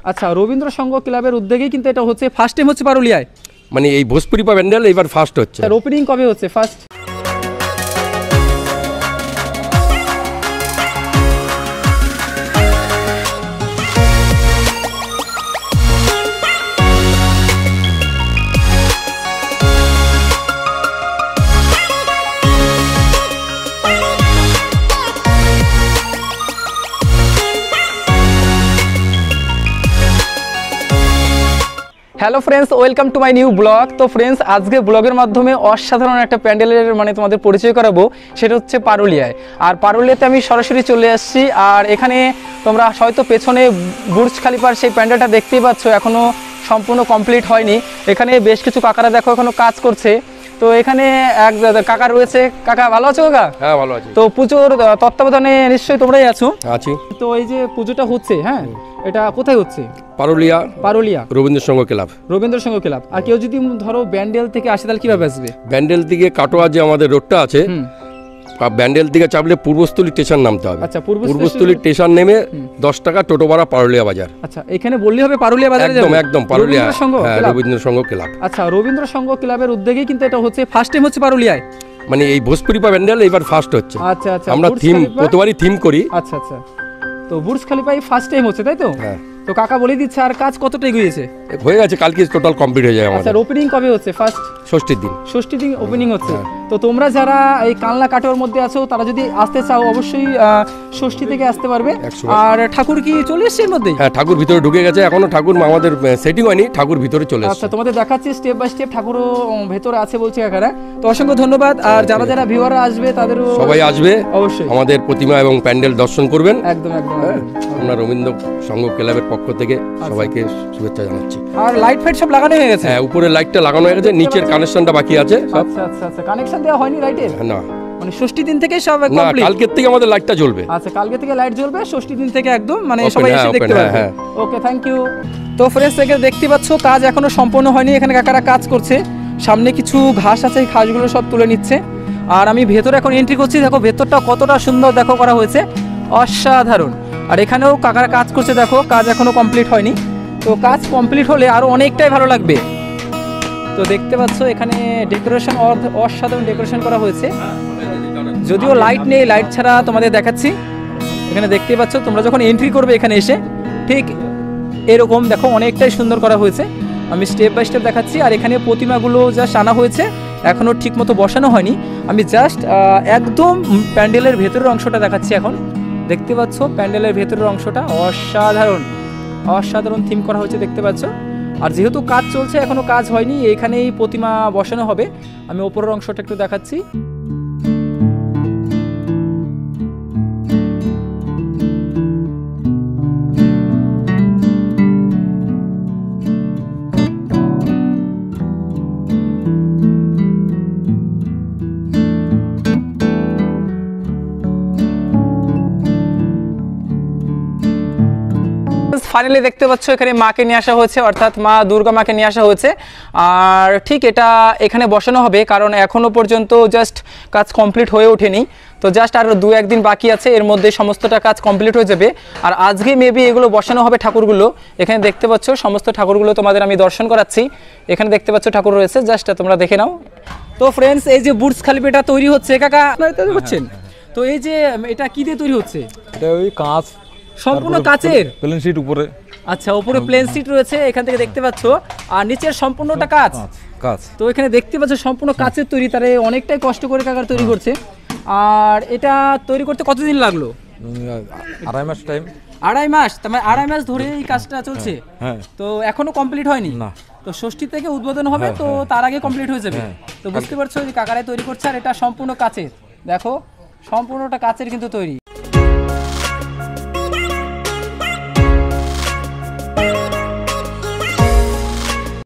আচ্ছা, রবীন্দ্র সংঘ ক্লাবের উদ্যোগেই কিন্তু এটা হচ্ছে, ফার্স্ট টাইম হচ্ছে পারুলিয়ায়, মানে এই ভোজপুরি পা প্যান্ডেল এবার ফার্স্ট হচ্ছে। আর ওপেনিং কবে হচ্ছে first? Hello friends, welcome to my new blog. তো ফ্রেন্ডস, আজকে ব্লগের মাধ্যমে অসাধারণ একটা প্যান্ডেলের তোমাদের পরিচয় করাবো, সেটা হচ্ছে পারুলিয়ায়। আর পারুলিয়াতে আমি সরাসরি চলে আসছি। আর এখানে তোমরা হয়তো পেছনে বুর্জ খলিফার সেই প্যান্ডেলটা দেখতেই পাচ্ছ, এখনও সম্পূর্ণ কমপ্লিট হয়নি। এখানে বেশ কিছু কাকারা দেখো এখনো কাজ করছে। তো এখানে এক কাকা রয়েছে। কাকা ভালো আছো? কাকা হ্যাঁ ভালো আছি। তো পুজোর তত্ত্বাবধানে নিশ্চয়ই তোমরাই আছো? আছি। তো এই যে পুজোটা হচ্ছে, হ্যাঁ, এটা কোথায় হচ্ছে? পারুলিয়া রবীন্দ্র সংঘ ক্লাব। রবীন্দ্র সংঘ ক্লাব। আর কেউ যদি ধরো ব্যান্ডেল থেকে আসে তাহলে কিভাবে আসবে? ব্যান্ডেল থেকে কাটোয়া যে আমাদের রোডটা আছে, ব্যান্ডেল থেকে চাপলে পূর্বস্থলী স্টেশন নামতে হবে। আচ্ছা, পূর্বস্থলী স্টেশন নেমে 10 টাকা টোটো ভাড়া, পারুলিয়া বাজার। আচ্ছা, এখানে বললেই হবে পারুলিয়া বাজারে যাবে? একদম পারুলিয়া রবীন্দ্র সংঘ ক্লাব। আচ্ছা, রবীন্দ্র সংঘ ক্লাবের উদ্যোগেই কিন্তু এটা হচ্ছে, ফার্স্ট টাইম হচ্ছে পারুলিয়ায়, মানে এই ভোজপুরি পা প্যান্ডেল এবার ফার্স্ট হচ্ছে। আচ্ছা আচ্ছা, আমরা প্রতিবারই থিম করি। আচ্ছা আচ্ছা, তো বুর্জ খলিফাই ফার্স্ট টাইম হচ্ছে, তাই তো? হ্যাঁ। তো কাকা বলে দিচ্ছে, আর কাজ কতটা এগিয়েছে? হয়ে গেছে, কালকে টোটাল কমপ্লিট হয়ে যায় আমাদের। আচ্ছা, ওপেনিং কবে হচ্ছে ফার্স্ট? ষষ্ঠীর দিন। ষষ্ঠী দিন ওপেনিং হচ্ছে। তো তোমরা যারা এই কালনা কাটোয়ার মধ্যে আছো, তারা যদি আসতে চাও অবশ্যই ষষ্ঠী থেকে আসতে পারবে। আর ঠাকুর কি চলে এসছে এর মধ্যে? হ্যাঁ, ঠাকুর ভিতরে ঢুকে গেছে, এখনো ঠাকুর আমাদের সেটিং হয়নি, ঠাকুর ভিতরে চলে এসেছে। আচ্ছা, তোমাদের দেখাচ্ছি স্টেপ বাই স্টেপ, ঠাকুরও ভেতরে আছে বলছে কাকারা। তো অসংখ্য ধন্যবাদ। আর যারা যারা ভিউয়াররা আসবে তাদেরও সবাই আসবে অবশ্যই, আমাদের প্রতিমা এবং প্যান্ডেল দর্শন করবেন। একদম একদম। আমরা রবীন্দ্র সংঘ ক্লাবের পক্ষ থেকে সবাইকে শুভেচ্ছা জানাচ্ছি। আর লাইট ফাইট সব লাগানো হয়ে গেছে? হ্যাঁ, উপরে লাইটটা লাগানো হয়ে গেছে, নিচের কানেকশনটা বাকি আছে সব। আচ্ছা আচ্ছা আচ্ছা, কানেকশন দেওয়া হয়নি লাইটের? না, মানে ষষ্ঠী দিন থেকে সব না, কমপ্লিট? কালকের থেকে আমাদের লাইটটা জ্বলবে। আচ্ছা, কালকে থেকে লাইট জ্বলবে, ষষ্ঠী দিন থেকে একদম মানে Open, সবাই হ্যাঁ, এসে open, দেখতে পাবে। হ্যাঁ। ওকে, থ্যাংক ইউ। তো ফ্রেন্ডস, এখানে দেখতে পাচ্ছ কাজ এখনো সম্পূর্ণ হয়নি। এখানে কাকারা কাজ করছে, সামনে কিছু ঘাস আছে, এই ঘাসগুলো সব তুলে নিচ্ছে। আর আমি ভেতরে এখন এন্ট্রি করছি। দেখো ভেতরটা কতটা সুন্দর দেখো করা হয়েছে, অসাধারণ। আর এখানেও কাকারা কাজ করছে, দেখো কাজ এখনো কমপ্লিট হয়নি। তো কাজ কমপ্লিট হলে আরো অনেকটাই ভালো লাগবে। তো দেখতে পাচ্ছ এখানে ডেকোরেশন অসাধারণ ডেকোরেশন করা হয়েছে। যদিও লাইট নেই, লাইট ছাড়া তোমাদের দেখাচ্ছি। এখানে দেখতে পাচ্ছ, তোমরা যখন এন্ট্রি করবে এখানে এসে ঠিক এরকম দেখো অনেকটাই সুন্দর করা হয়েছে। আমি স্টেপ বাই স্টেপ দেখাচ্ছি। আর এখানে প্রতিমাগুলো জাস্ট আনা হয়েছে, এখনও ঠিকমতো বসানো হয়নি। আমি জাস্ট একদম প্যান্ডেলের ভেতরের অংশটা দেখাচ্ছি। এখন দেখতে পাচ্ছ প্যান্ডেলের ভেতরের অংশটা অসাধারণ অসাধারণ থিম করা হয়েছে, দেখতে পাচ্ছ। আর যেহেতু কাজ চলছে, এখনো কাজ হয়নি, এখানেই প্রতিমা বসানো হবে। আমি ওপরের অংশটা একটু দেখাচ্ছি। ফাইনালি দেখতে পাচ্ছ এখানে মাকে নিয়ে আসা হয়েছে, অর্থাৎ মা দুর্গা মাকে নিয়ে আসা হয়েছে। আর ঠিক এটা এখানে বসানো হবে, কারণ এখনো পর্যন্ত জাস্ট কাজ কমপ্লিট হয়ে ওঠেনি। তো জাস্ট আর 2-1 দিন বাকি আছে, এর মধ্যে সমস্তটা কাজ কমপ্লিট হয়ে যাবে। আর আজকে মেবি এগুলো বসানো হবে ঠাকুরগুলো। এখানে দেখতে পাচ্ছ সমস্ত ঠাকুরগুলো তোমাদের আমি দর্শন করাচ্ছি। এখানে দেখতে পাচ্ছ ঠাকুর রয়েছে, জাস্ট তোমরা দেখে নাও। তো ফ্রেন্ডস, এই যে বুর্জ খলিফাটা তৈরি হচ্ছে, কাকা আপনারা তৈরি করছেন? তো এই যে এটা কি দিয়ে তৈরি হচ্ছে? এটা ওই কাঁচ, সম্পূর্ণ কাচের প্লেন শীট উপরে। আচ্ছা, উপরে প্লেন সিট রয়েছে, এখান থেকে দেখতে পাচ্ছ। আর নিচের সম্পূর্ণটা কাঁচ। তো এখানে দেখতে পাচ্ছ সম্পূর্ণ কাচের তৈরি, তারে অনেকটাই কষ্ট করে কাকার তৈরি করছে। আর এটা তৈরি করতে কতদিন লাগলো? 2.5 মাস টাইম। 2.5 মাস? তার মানে 2.5 মাস ধরে এই কাজটা চলছে? হ্যাঁ। তো এখনো কমপ্লিট হয়নি? না। তো ষষ্ঠী থেকে উদ্বোধন হবে, তো তার আগে কমপ্লিট হয়ে যাবে। তো বুঝতে পারছো যে কাকারাই তৈরি করছে। আর এটা সম্পূর্ণ কাচের, দেখো সম্পূর্ণটা কাচের কিন্তু তৈরি।